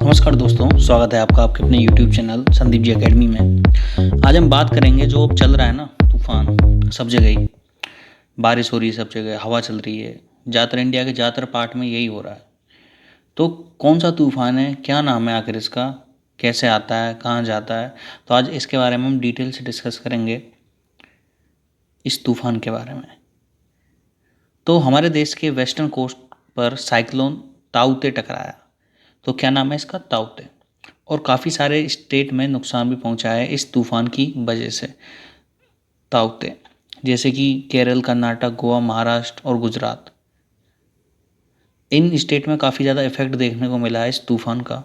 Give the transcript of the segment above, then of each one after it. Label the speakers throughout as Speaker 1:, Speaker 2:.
Speaker 1: नमस्कार दोस्तों, स्वागत है आपका आपके अपने YouTube channel Sandeep ji academy में। आज हम बात करेंगे जो अब चल रहा है ना, तूफान सब जगह ही। बारिश हो रही है सब जगह, हवा चल रही है। ज़्यादातर इंडिया के ज़्यादातर पार्ट में यही हो रहा है। तो कौन सा तूफान है, क्या नाम है आखिर इसका, कैसे आता है, कहाँ जाता है, तो आज इसके बारे में हम डिटेल से डिस्कस करेंगे, इस तूफान के बारे में। तो हमारे देश के वेस्टर्न कोस्ट पर साइक्लोन ताउते टकराया। तो क्या नाम है इसका? ताउते। और काफ़ी सारे स्टेट में नुकसान भी पहुंचा है इस तूफान की वजह से। ताउते जैसे कि केरल, कर्नाटक, गोवा, महाराष्ट्र और गुजरात, इन स्टेट में काफ़ी ज़्यादा इफेक्ट देखने को मिला है इस तूफान का।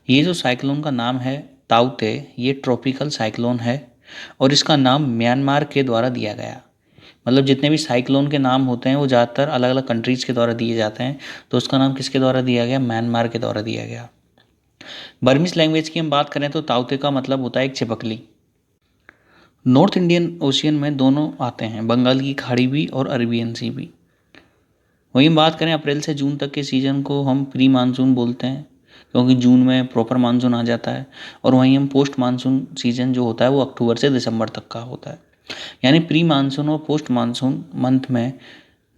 Speaker 1: ये जो साइक्लोन का नाम है ताउते, ये ट्रॉपिकल साइक्लोन है और इसका नाम म्यांमार के द्वारा दिया गया। मतलब जितने भी साइक्लोन के नाम होते हैं वो ज़्यादातर अलग अलग कंट्रीज़ के द्वारा दिए जाते हैं, तो उसका नाम किसके द्वारा दिया गया? म्यांमार के द्वारा दिया गया। बर्मीज लैंग्वेज की हम बात करें तो ताउते का मतलब होता है एक छिपकली। नॉर्थ इंडियन ओशियन में दोनों आते हैं, बंगाल की खाड़ी भी और अरेबियन सी भी। वहीं बात करें अप्रैल से जून तक के सीज़न को हम प्री मानसून बोलते हैं, क्योंकि जून में प्रॉपर मानसून आ जाता है। और वहीं हम पोस्ट मानसून सीज़न जो होता है वो अक्टूबर से दिसंबर तक का होता है। यानी प्री मानसून और पोस्ट मानसून मंथ में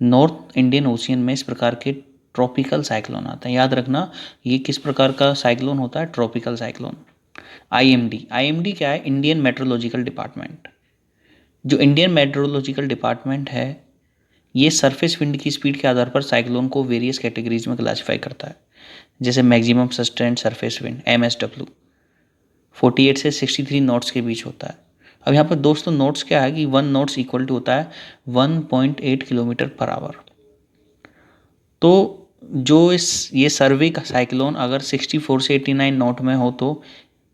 Speaker 1: नॉर्थ इंडियन ओशियन में इस प्रकार के ट्रॉपिकल साइक्लोन आते हैं। याद रखना, ये किस प्रकार का साइक्लोन होता है? Tropical cyclone. आईएमडी क्या है? Indian meteorological department. जो इंडियन मेट्रोलॉजिकल डिपार्टमेंट है, ये सरफेस विंड की स्पीड के आधार पर साइक्लोन को वेरियस कैटेगरीज में क्लासिफाई करता है। जैसे maximum sustained surface wind MSW 48 से 63 नॉट्स के बीच होता है। अब यहाँ पर दोस्तों नोट्स क्या है कि 1 नोट्स इक्वल टू होता है 1.8 किलोमीटर पर आवर। तो जो ये सर्वी का साइक्लोन अगर 64 से 89 नॉट में हो तो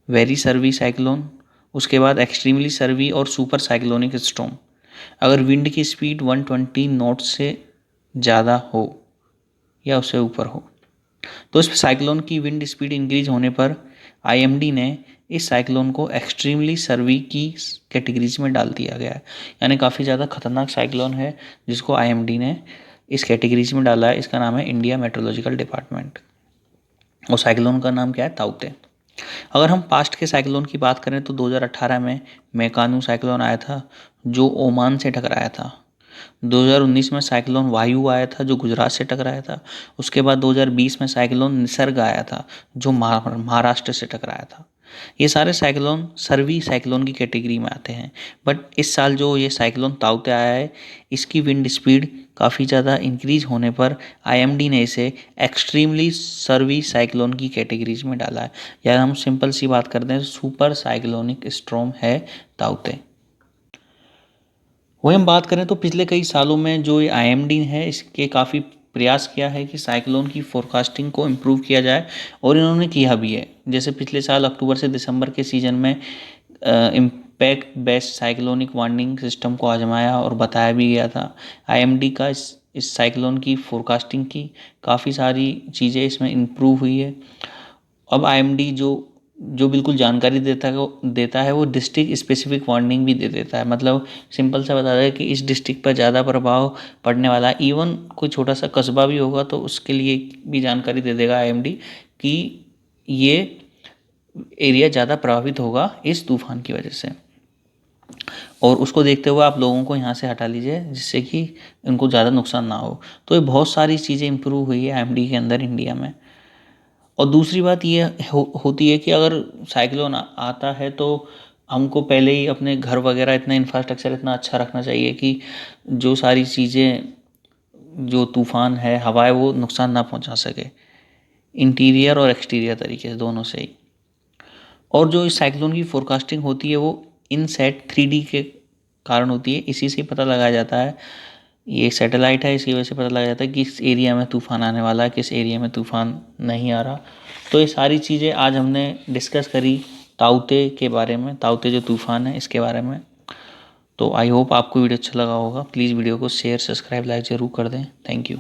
Speaker 1: वेरी सर्वी साइक्लोन, उसके बाद एक्सट्रीमली सर्वी और सुपर साइक्लोनिक स्टॉर्म। अगर विंड की स्पीड 120 नॉट से ज़्यादा हो या उससे ऊपर हो तो इस साइक्लोन की विंड स्पीड इंक्रीज होने पर आईएमडी ने इस साइक्लोन को एक्सट्रीमली सर्वी की कैटेगरीज में डाल दिया गया है। यानी काफ़ी ज़्यादा खतरनाक साइक्लोन है जिसको आईएमडी ने इस कैटेगरीज में डाला है। इसका नाम है इंडिया मेट्रोलॉजिकल डिपार्टमेंट और साइक्लोन का नाम क्या है? ताउते। अगर हम पास्ट के साइक्लोन की बात करें तो 2018 में मेकानू साइक्लोन आया था जो ओमान से टकराया था। 2019 में साइक्लोन वायु आया था जो गुजरात से टकराया था। उसके बाद 2020 में साइक्लोन निसर्ग आया था जो महाराष्ट्र से टकराया था। ये सारे साइक्लोन सर्वी साइक्लोन की कैटेगरी में आते हैं। बट इस साल जो ये साइक्लोन ताउते आया है, इसकी विंड स्पीड काफ़ी ज़्यादा इंक्रीज होने पर आईएमडी ने इसे एक्सट्रीमली सर्वी साइक्लोन की कैटेगरीज में डाला है। यार हम सिंपल सी बात करते हैं, सुपर साइक्लोनिक स्टॉर्म है ताउते। वही हम बात करें तो पिछले कई सालों में जो ये आईएमडी है, इसके काफ़ी प्रयास किया है कि साइक्लोन की फोरकास्टिंग को इम्प्रूव किया जाए और इन्होंने किया भी है। जैसे पिछले साल अक्टूबर से दिसंबर के सीज़न में impact based cyclonic warning system को आजमाया और बताया भी गया था। आईएमडी का इस साइक्लोन की फोरकास्टिंग की काफ़ी सारी चीज़ें इसमें इम्प्रूव हुई है। अब आईएमडी जो जो बिल्कुल जानकारी देता है वो डिस्ट्रिक्ट स्पेसिफिक वार्निंग भी दे देता है। मतलब सिंपल सा बता दें कि इस डिस्ट्रिक्ट पर ज़्यादा प्रभाव पड़ने वाला है। इवन कोई छोटा सा कस्बा भी होगा तो उसके लिए भी जानकारी दे देगा आईएमडी कि ये एरिया ज़्यादा प्रभावित होगा इस तूफान की वजह से, और उसको देखते हुए आप लोगों को यहाँ से हटा लीजिए जिससे कि उनको ज़्यादा नुकसान ना हो। तो ये बहुत सारी चीज़ें इंप्रूव हुई है आईएमडी के अंदर इंडिया में। और दूसरी बात ये होती है कि अगर साइक्लोन आता है तो हमको पहले ही अपने घर वगैरह इतना इंफ्रास्ट्रक्चर इतना अच्छा रखना चाहिए कि जो सारी चीज़ें, जो तूफ़ान है, हवा है, वो नुकसान ना पहुंचा सके, इंटीरियर और एक्सटीरियर तरीके से दोनों से ही। और जो इस साइक्लोन की फोरकास्टिंग होती है वो इनसेट 3D के कारण होती है। इसी से पता लगाया जाता है, ये सैटेलाइट है, इसकी वजह से पता लगा जाता है कि किस एरिया में तूफ़ान आने वाला है, किस एरिया में तूफ़ान नहीं आ रहा। तो ये सारी चीज़ें आज हमने डिस्कस करी ताउते के बारे में, ताउते जो तूफ़ान है इसके बारे में। तो आई होप आपको वीडियो अच्छा लगा होगा। प्लीज़ वीडियो को शेयर, सब्सक्राइब, लाइक ज़रूर कर दें। Thank you.